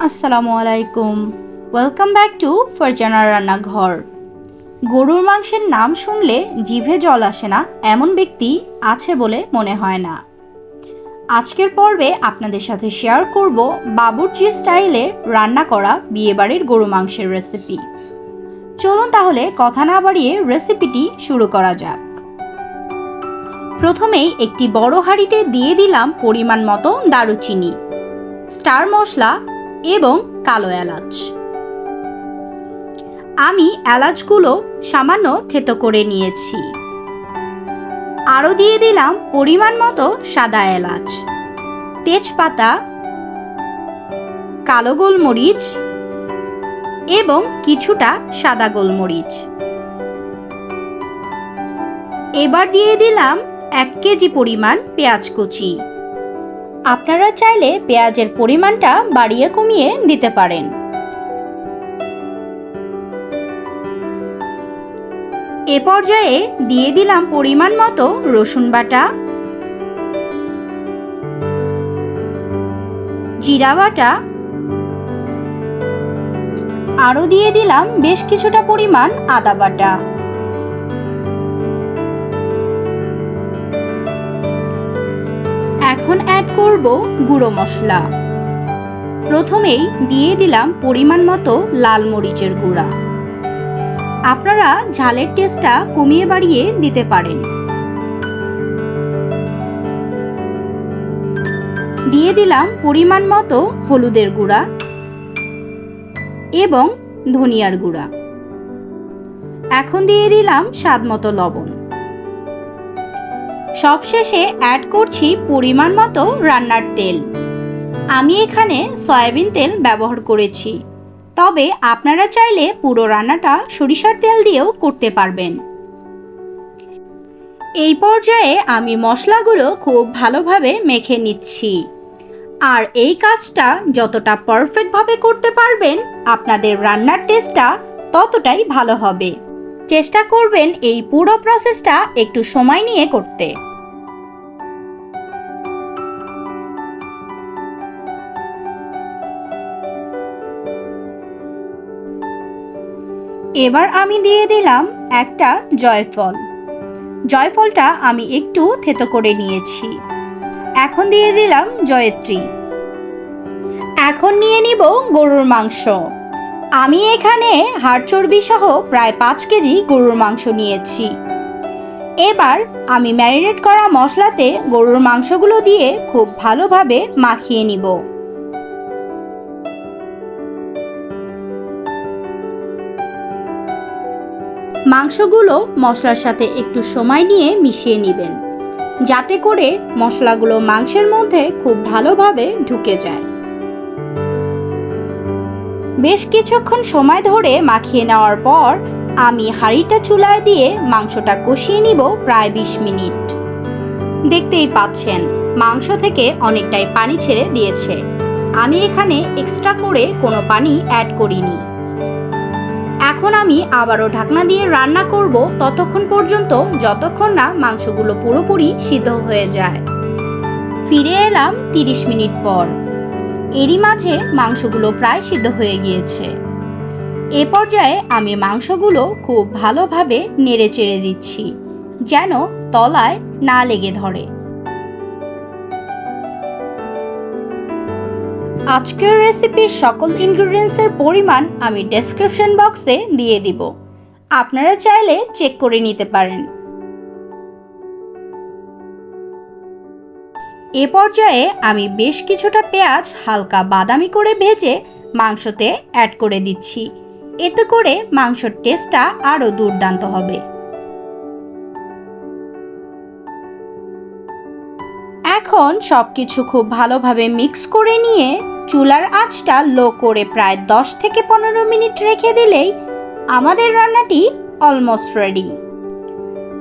আসসালামু আলাইকুম। Welcome back to ফারজানার রান্নাঘর। গরুর মাংসের নাম শুনলে জিভে জল আসে না এমন ব্যক্তি আছে বলে মনে হয় না। আজকের পর্বে আপনাদের সাথে শেয়ার করব বাবুর্চি স্টাইলে রান্না করা বিয়েবাড়ির গরু মাংসের রেসিপি। চলুন তাহলে কথা না বাড়িয়ে রেসিপিটি শুরু করা যাক। প্রথমেই একটি বড় হাঁড়িতে দিয়ে দিলাম পরিমাণ মতো দারুচিনি, স্টার মশলা এবং কালো এলাচ। আমি এলাচগুলো সামান্য থেতো করে নিয়েছি। আরও দিয়ে দিলাম পরিমাণ মতো সাদা এলাচ, তেজপাতা, কালো গোলমরিচ এবং কিছুটা সাদা গোলমরিচ। এবার দিয়ে দিলাম 1 কেজি পরিমাণ পেঁয়াজ কুচি। আপনারা চাইলে পেঁয়াজের পরিমাণটা বাড়িয়ে কমিয়ে দিতে পারেন। এ পর্যায়ে দিয়ে দিলাম পরিমাণ মতো রসুন বাটা, জিরা বাটা, আরও দিয়ে দিলাম বেশ কিছুটা পরিমাণ আদা বাটা। এখন অ্যাড করব গুঁড়ো মশলা। প্রথমেই দিয়ে দিলাম পরিমাণ মতো লাল মরিচের গুঁড়া। আপনারা ঝালের টেস্টটা কমিয়ে বাড়িয়ে দিতে পারেন। দিয়ে দিলাম পরিমাণ মতো হলুদের গুঁড়া এবং ধনিয়ার গুঁড়া। এখন দিয়ে দিলাম স্বাদমতো লবণ। সবশেষে অ্যাড করছি পরিমাণ মতো রান্নার তেল। আমি এখানে সয়াবিন তেল ব্যবহার করেছি, তবে আপনারা চাইলে পুরো রান্নাটা সরিষার তেল দিয়েও করতে পারবেন। এই পর্যায়ে আমি মশলাগুলো খুব ভালোভাবে মেখে নিচ্ছি। আর এই কাজটা যতটা পারফেক্টভাবে করতে পারবেন আপনাদের রান্নার টেস্টটা ততটাই ভালো হবে। চেষ্টা করবেন এই পুরো প্রসেসটা একটু সময় নিয়ে করতে। এবার আমি দিয়ে দিলাম একটা জয়ফল। জয়ফলটা আমি একটু থেতো করে নিয়েছি। এখন দিয়ে দিলাম জয়ত্রী। এখন নিয়ে নিব গরুর মাংস। আমি এখানে হাড় চর্বি সহ প্রায় 5 কেজি গরুর মাংস নিয়েছি। এবার আমি ম্যারিনেট করা মশলাতে গরুর মাংসগুলো দিয়ে খুব ভালোভাবে মাখিয়ে নিব। মাংসগুলো মশলার সাথে একটু সময় নিয়ে মিশিয়ে নেবেন, যাতে করে মশলাগুলো মাংসের মধ্যে খুব ভালোভাবে ঢুকে যায়। বেশ কিছুক্ষণ সময় ধরে মাখিয়ে নেওয়ার পর আমি হাঁড়িটা চুলায় দিয়ে মাংসটা কষিয়ে নিব প্রায় 20 মিনিট। দেখতেই পাচ্ছেন মাংস থেকে অনেকটাই পানি ছেড়ে দিয়েছে। আমি এখানে এক্সট্রা করে কোনো পানি অ্যাড করিনি। এখন আমি আবারও ঢাকনা দিয়ে রান্না করব ততক্ষণ পর্যন্ত যতক্ষণ না মাংসগুলো পুরোপুরি সিদ্ধ হয়ে যায়। ফিরে এলাম 30 মিনিট পর। এরই মাঝে মাংসগুলো প্রায় সিদ্ধ হয়ে গিয়েছে। এ পর্যায়ে আমি মাংসগুলো খুব ভালোভাবে নেড়ে চেড়ে দিচ্ছি, যেন তলায় না লেগে ধরে। আজকের রেসিপির সকল ইনগ্রেডিয়েন্টসের পরিমাণ আমি ডেসক্রিপশন বক্সে দিয়ে দিব। আপনারা চাইলে চেক করে নিতে পারেন। এ পর্যায়ে আমি বেশ কিছুটা পেঁয়াজ হালকা বাদামি করে ভেজে মাংসতে অ্যাড করে দিচ্ছি। এতে করে মাংসের টেস্টটা আরও দুর্দান্ত হবে। এখন সবকিছু খুব ভালোভাবে মিক্স করে নিয়ে চুলার আঁচটা লো করে প্রায় 10 থেকে 15 মিনিট রেখে দিলেই আমাদের রান্নাটি অলমোস্ট রেডি।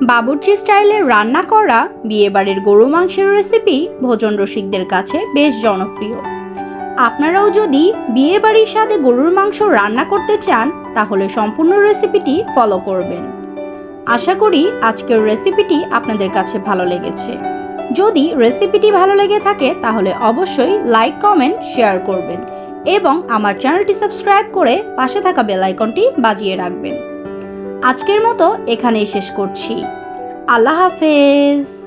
বাবুর্চি স্টাইলে রান্না করা বিয়েবাড়ির গরু মাংসের রেসিপি ভোজন রসিকদের কাছে বেশ জনপ্রিয়। আপনারাও যদি বিয়েবাড়ির স্বাদে গরুর মাংস রান্না করতে চান তাহলে সম্পূর্ণ রেসিপিটি ফলো করবেন। আশা করি আজকের রেসিপিটি আপনাদের কাছে ভালো লেগেছে। যদি রেসিপিটি ভালো লেগে থাকে তাহলে অবশ্যই লাইক, কমেন্ট, শেয়ার করবেন এবং আমার চ্যানেলটি সাবস্ক্রাইব করে পাশে থাকা বেল আইকনটি বাজিয়ে রাখবেন। আজকের মতো এখানেই শেষ করছি। আল্লাহ হাফেজ।